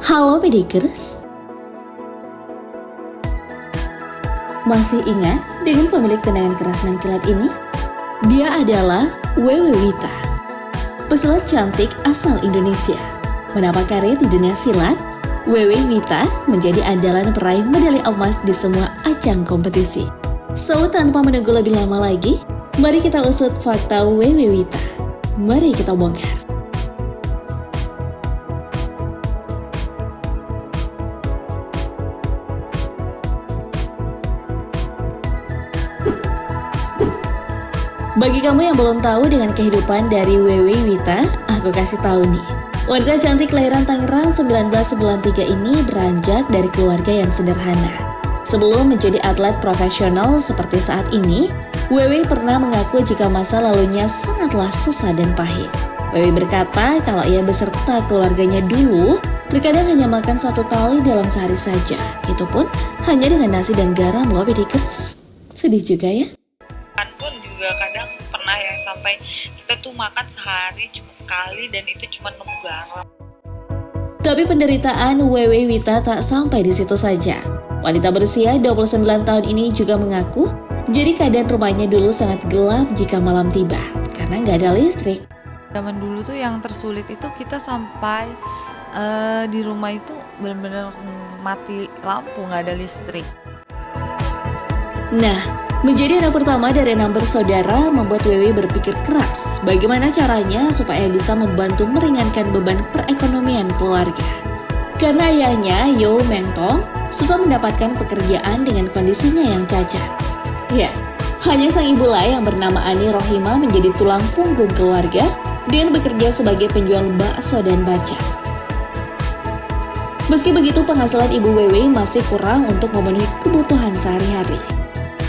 Halo pedikers, masih ingat dengan pemilik tendangan keras nan kilat ini? Dia adalah Wewe Wita, pesulap cantik asal Indonesia. Menapak karir di dunia silat, Wewe Wita menjadi andalan peraih medali emas di semua ajang kompetisi. So, tanpa menunggu lebih lama lagi, mari kita usut fakta Wewe Wita. Mari kita bongkar. Bagi kamu yang belum tahu dengan kehidupan dari Wewe Wita, aku kasih tahu nih. Wanita cantik kelahiran Tangerang 1993 ini beranjak dari keluarga yang sederhana. Sebelum menjadi atlet profesional seperti saat ini, Wewe pernah mengaku jika masa lalunya sangatlah susah dan pahit. Wewe berkata kalau ia beserta keluarganya dulu, terkadang hanya makan 1 kali dalam sehari saja. Itu pun hanya dengan nasi dan garam loh pedikers. Sedih juga ya? Pun juga kadang pernah yang sampai kita tuh makan sehari cuma sekali dan itu cuma nemu garam. Tapi penderitaan Wewe Wita tak sampai di situ saja. Wanita berusia 29 tahun ini juga mengaku jadi keadaan rumahnya dulu sangat gelap jika malam tiba karena nggak ada listrik. Zaman dulu tuh yang tersulit itu kita sampai di rumah itu benar-benar mati lampu, nggak ada listrik. Nah, menjadi anak pertama dari 6 bersaudara membuat Wewe berpikir keras bagaimana caranya supaya bisa membantu meringankan beban perekonomian keluarga. Karena ayahnya, Yo Mengtong, susah mendapatkan pekerjaan dengan kondisinya yang cacat. Ya, hanya sang ibulah yang bernama Ani Rohima menjadi tulang punggung keluarga dengan bekerja sebagai penjual bakso dan bacang. Meski begitu, penghasilan ibu Wewe masih kurang untuk memenuhi kebutuhan sehari-hari.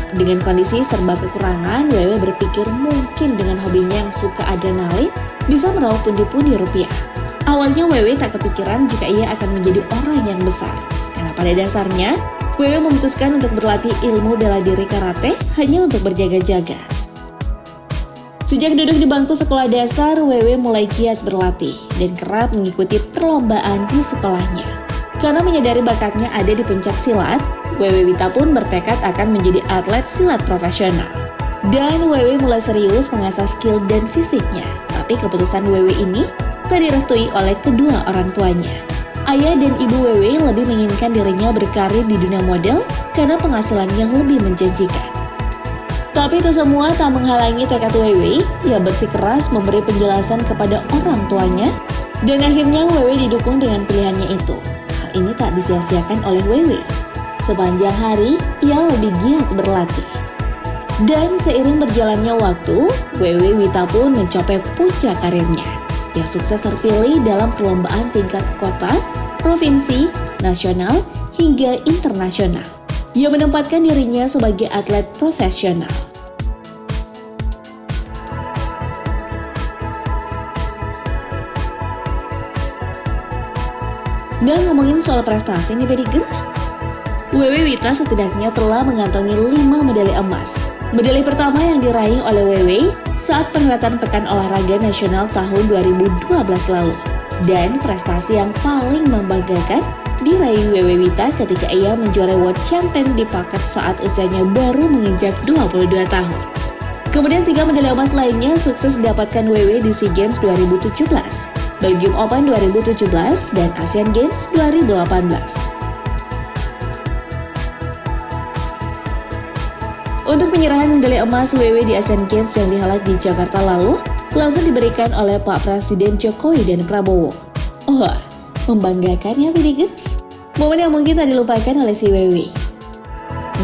Dengan kondisi serba kekurangan, Wewe berpikir mungkin dengan hobinya yang suka adrenalin bisa meraup pundi-pundi rupiah. Awalnya Wewe tak kepikiran jika ia akan menjadi orang yang besar. Karena pada dasarnya, Wewe memutuskan untuk berlatih ilmu bela diri karate hanya untuk berjaga-jaga. Sejak duduk di bangku sekolah dasar, Wewe mulai giat berlatih dan kerap mengikuti perlombaan di sekolahnya. Karena menyadari bakatnya ada di pencak silat, Wewe Wita pun bertekad akan menjadi atlet silat profesional. Dan Wewe mulai serius mengasah skill dan fisiknya. Tapi keputusan Wewe ini tak direstui oleh kedua orang tuanya. Ayah dan ibu Wewe lebih menginginkan dirinya berkarir di dunia model karena penghasilannya lebih menjanjikan. Tapi itu semua tak menghalangi tekad Wewe yang bersikeras memberi penjelasan kepada orang tuanya. Dan akhirnya Wewe didukung dengan pilihannya itu. Hal ini tak disia-siakan oleh Wewe. Sepanjang hari, ia lebih giat berlatih. Dan seiring berjalannya waktu, Wewe Wita pun mencapai puncak karirnya. Ia sukses terpilih dalam perlombaan tingkat kota, provinsi, nasional, hingga internasional. Ia menempatkan dirinya sebagai atlet profesional. Dan ngomongin soal prestasi nih pedikers, Wewe Wita setidaknya telah mengantongi 5 medali emas. Medali pertama yang diraih oleh Wewe saat perhelatan Pekan Olahraga Nasional tahun 2012 lalu. Dan prestasi yang paling membanggakan diraih Wewe Wita ketika ia menjuarai World Champion di Phuket saat usianya baru menginjak 22 tahun. Kemudian 3 medali emas lainnya sukses didapatkan Wewe di SEA Games 2017, Belgium Open 2017, dan Asian Games 2018. Untuk penyerahan medali emas Wewe di Asian Games yang dihelat di Jakarta lalu, langsung diberikan oleh Pak Presiden Jokowi dan Prabowo. Oh, membanggakan ya pedikers? Momen yang mungkin tak dilupakan oleh si Wewe.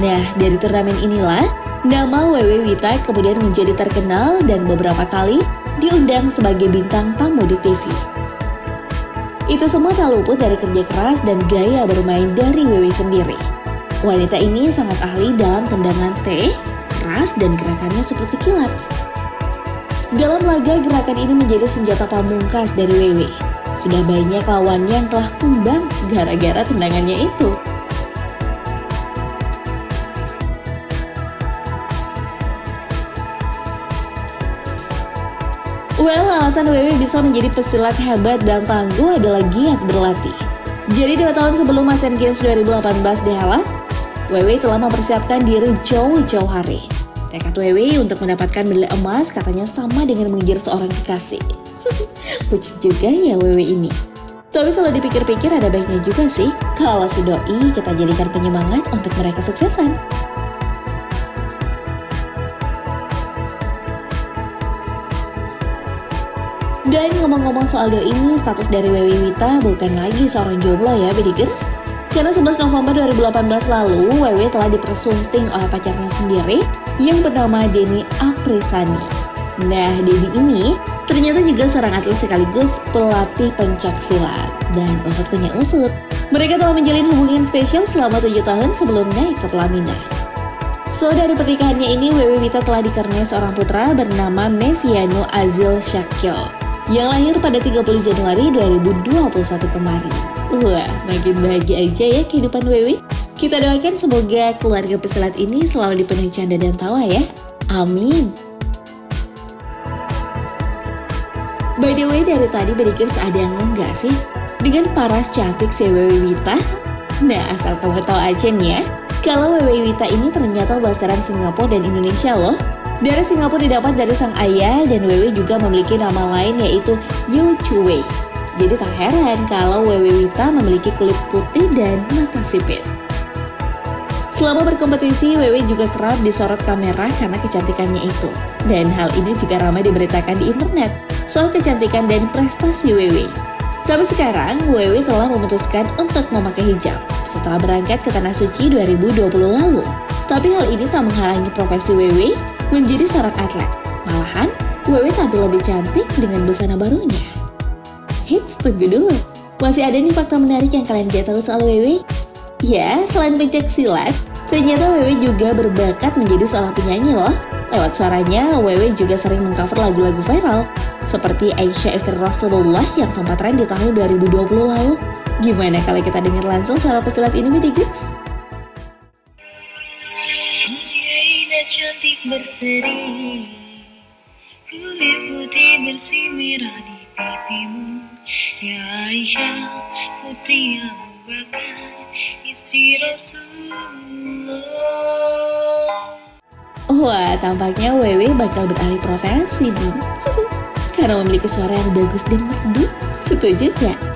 Nah, dari turnamen inilah, nama Wewe Wita kemudian menjadi terkenal dan beberapa kali diundang sebagai bintang tamu di TV. Itu semua tak luput dari kerja keras dan gaya bermain dari Wewe sendiri. Wanita ini sangat ahli dalam tendangan T, keras dan gerakannya seperti kilat. Dalam laga, gerakan ini menjadi senjata pamungkas dari Wewe. Sudah banyak lawannya yang telah tumbang gara-gara tendangannya itu. Alasan Wewe bisa menjadi pesilat hebat dan tangguh adalah giat berlatih. Jadi 2 tahun sebelum Asian Games 2018 dihelat, WW telah mempersiapkan diri jauh-jauh hari. Tekad WW untuk mendapatkan medali emas katanya sama dengan mengejar seorang kekasih. Bucin juga ya WW ini. Tapi kalau dipikir-pikir ada baiknya juga sih kalau si doi kita jadikan penyemangat untuk meraih kesuksesan. Dan ngomong-ngomong soal doi ini, status dari Wewe Wita bukan lagi seorang jomblo ya, Bedigers. Karena 11 November 2018 lalu, Wewe telah dipersunting oleh pacarnya sendiri yang bernama Denny Aprisani. Nah, Denny ini ternyata juga seorang atlet sekaligus pelatih pencak silat. Dan usut punya usut, mereka telah menjalin hubungan spesial selama 7 tahun sebelum naik ke pelaminan. So, dari pernikahannya ini, Wewe Wita telah dikaruniai seorang putra bernama Meviano Azil Shakil yang lahir pada 30 Januari 2021 kemarin. Wah, makin bahagia aja ya kehidupan Wewe. Kita doakan semoga keluarga pesilat ini selalu dipenuhi canda dan tawa ya. Amin. By the way, dari tadi Bedikers ada yang enggak sih dengan paras cantik si Wewe Wita? Nah, asal kamu tahu aja nih ya, kalau Wewe Wita ini ternyata blasteran Singapura dan Indonesia loh. Darah Singapura didapat dari sang ayah dan Wewe juga memiliki nama lain yaitu Yo Chue. Jadi tak heran kalau Wewe Wita memiliki kulit putih dan mata sipit. Selama berkompetisi, Wewe juga kerap disorot kamera karena kecantikannya itu. Dan hal ini juga ramai diberitakan di internet soal kecantikan dan prestasi Wewe. Tapi sekarang, Wewe telah memutuskan untuk memakai hijab setelah berangkat ke Tanah Suci 2020 lalu. Tapi hal ini tak menghalangi profesi Wewe menjadi seorang atlet. Malahan, Wewe tampil lebih cantik dengan busana barunya. Hits, tunggu dulu. Masih ada nih fakta menarik yang kalian gak tahu soal Wewe? Ya, selain pencak silat, ternyata Wewe juga berbakat menjadi seorang penyanyi loh. Lewat suaranya, Wewe juga sering mengcover lagu-lagu viral seperti Aisyah istri Rasulullah yang sempat tren di tahun 2020 lalu. Gimana kalau kita dengar langsung suara pesilat ini, Bedigers? Cantik berseri, kulit putih bersih merah di pipimu, ya Aisyah putri Abu Bakar, istri Rasulullah. Wah, tampaknya Wewe bakal beralih profesi nih. Karena memiliki suara yang bagus dan merdu. Setuju ya?